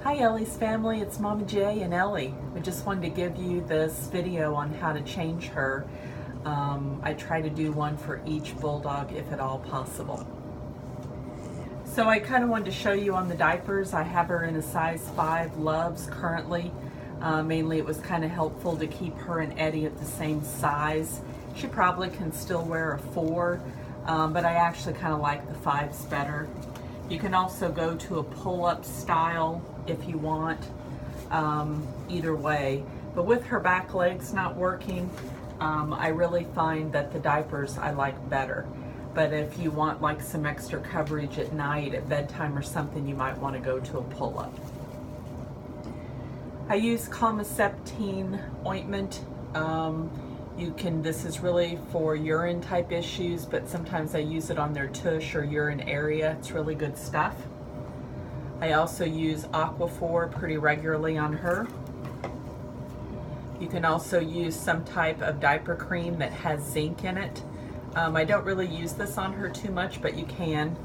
Hi Ellie's family, it's Mama J and Ellie. I just wanted to give you this video on how to change her. I try to do one for each Bulldog if at all possible. So I kind of wanted to show you on the diapers. I have her in a size 5 Loves currently. Mainly it was kind of helpful to keep her and Eddie at the same size. She probably can still wear a 4, but I actually kind of like the 5s better. You can also go to a pull-up style if you want, either way. But with her back legs not working, I really find that the diapers I like better. But if you want like some extra coverage at night, at bedtime or something, you might want to go to a pull-up. I use Calmaceptine ointment. This is really for urine type issues, but sometimes I use it on their tush or urine area. It's really good stuff. I also use Aquaphor pretty regularly on her. You can also use some type of diaper cream that has zinc in it. I don't really use this on her too much, but you can.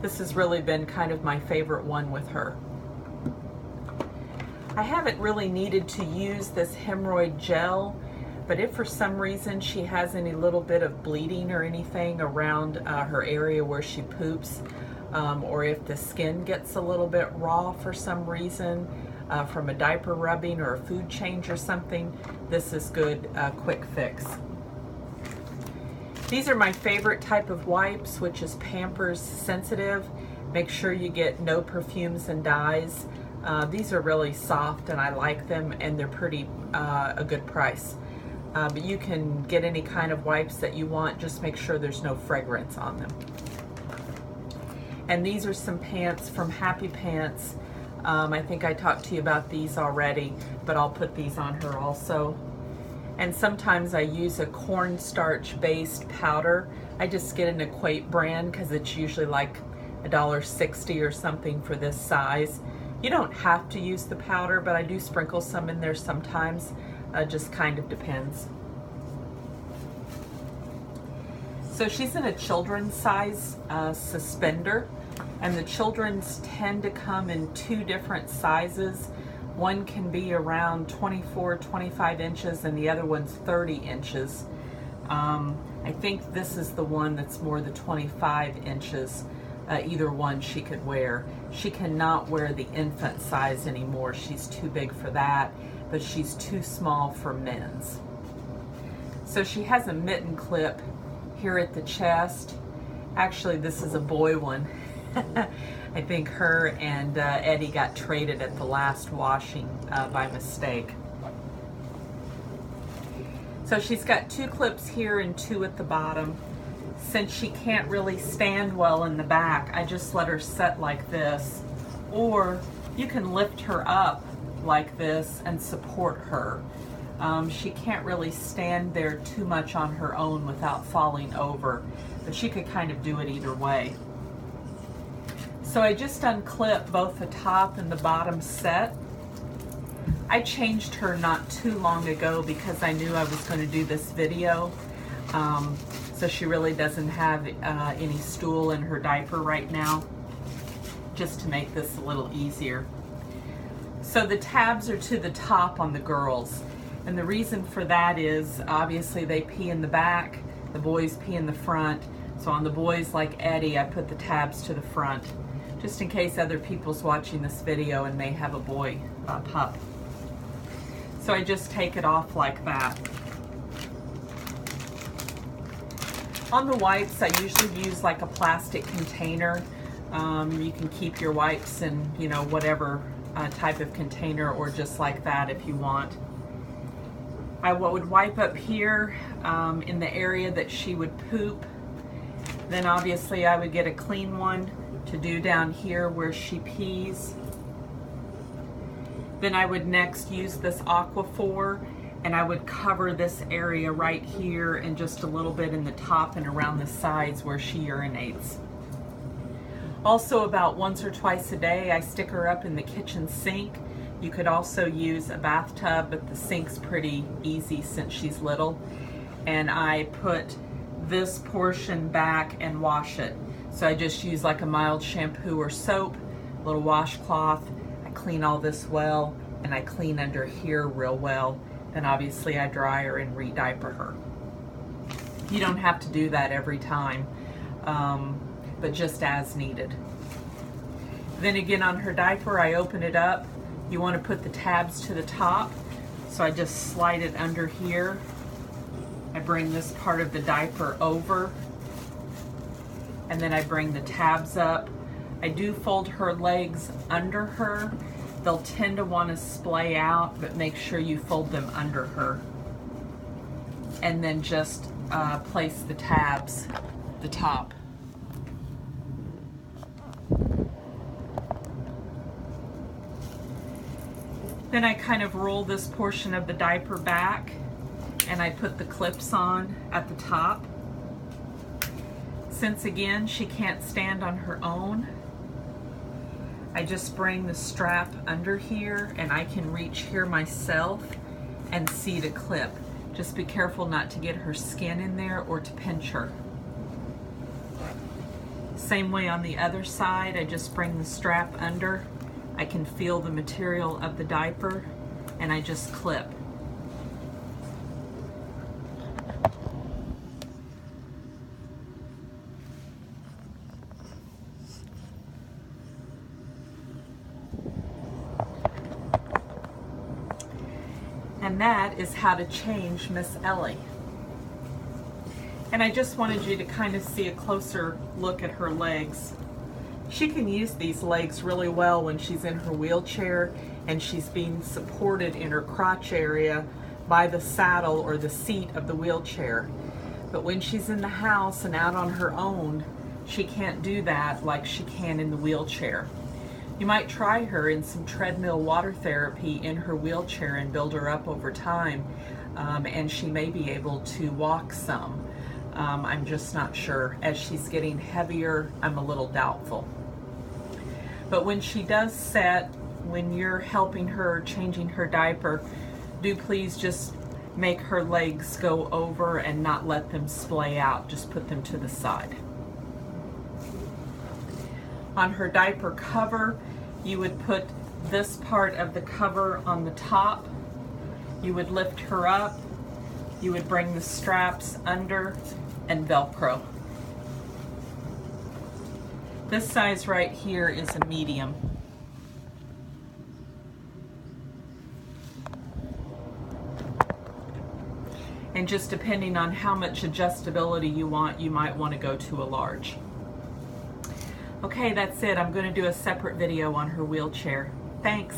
This has really been kind of my favorite one with her. I haven't really needed to use this hemorrhoid gel, but if for some reason she has any little bit of bleeding or anything around her area where she poops, or if the skin gets a little bit raw for some reason from a diaper rubbing or a food change or something, this is good quick fix. These are my favorite type of wipes, which is Pampers Sensitive. Make sure you get no perfumes and dyes. These are really soft and I like them, and they're pretty a good price. But you can get any kind of wipes that you want, just make sure there's no fragrance on them. And these are some pants from Happy Pants. I think I talked to you about these already, but I'll put these on her also. And sometimes I use a cornstarch based powder. I just get an Equate brand because it's usually like $1.60 or something for this size. You don't have to use the powder, but I do sprinkle some in there sometimes. Just kind of depends. So she's in a children's size suspender, and the children's tend to come in 2 different sizes. One can be around 24, 25 inches, and the other one's 30 inches. I think this is the one that's more the 25 inches. Either one she could wear. She cannot wear the infant size anymore. She's too big for that, but she's too small for men's. So she has a mitten clip here at the chest. Actually, this is a boy one. I think her and Eddie got traded at the last washing by mistake. So she's got 2 clips here and 2 at the bottom. Since she can't really stand well in the back, I just let her set like this. Or you can lift her up like this and support her. She can't really stand there too much on her own without falling over, but she could kind of do it either way. So I just unclip both the top and the bottom set. I changed her not too long ago because I knew I was going to do this video. So she really doesn't have any stool in her diaper right now, just to make this a little easier. So the tabs are to the top on the girls, and the reason for that is obviously they pee in the back, the boys pee in the front. So on the boys like Eddie, I put the tabs to the front, just in case other people's watching this video and they have a boy pup. So I just take it off like that. On the wipes, I usually use like a plastic container. You can keep your wipes in, whatever type of container, or just like that if you want. I would wipe up here in the area that she would poop. Then obviously I would get a clean one to do down here where she pees. Then I would next use this Aquaphor, and I would cover this area right here and just a little bit in the top and around the sides where she urinates. Also, about once or twice a day, I stick her up in the kitchen sink. You could also use a bathtub, but the sink's pretty easy since she's little. And I put this portion back and wash it. So I just use like a mild shampoo or soap, a little washcloth. I clean all this well, and I clean under here real well. Then obviously I dry her and re-diaper her. You don't have to do that every time, but just as needed. Then again, on her diaper, I open it up. You want to put the tabs to the top, so I just slide it under here. I bring this part of the diaper over, and then I bring the tabs up. I do fold her legs under her. They'll tend to want to splay out, but make sure you fold them under her. And then just place the tabs, the top. Then I kind of roll this portion of the diaper back, and I put the clips on at the top. Since again, she can't stand on her own, I just bring the strap under here, and I can reach here myself and see the clip. Just be careful not to get her skin in there or to pinch her. Same way on the other side, I just bring the strap under. I can feel the material of the diaper, and I just clip. And that is how to change Miss Ellie. And I just wanted you to kind of see a closer look at her legs. She can use these legs really well when she's in her wheelchair and she's being supported in her crotch area by the saddle or the seat of the wheelchair. But when she's in the house and out on her own, she can't do that like she can in the wheelchair. You might try her in some treadmill water therapy in her wheelchair and build her up over time, and she may be able to walk some. I'm just not sure. As she's getting heavier, I'm a little doubtful. But when she does set, when you're helping her, changing her diaper, do please just make her legs go over and not let them splay out. Just put them to the side. On her diaper cover, you would put this part of the cover on the top. You would lift her up. You would bring the straps under and Velcro. This size right here is a medium. And just depending on how much adjustability you want, you might want to go to a large. Okay, that's it. I'm going to do a separate video on her wheelchair. Thanks.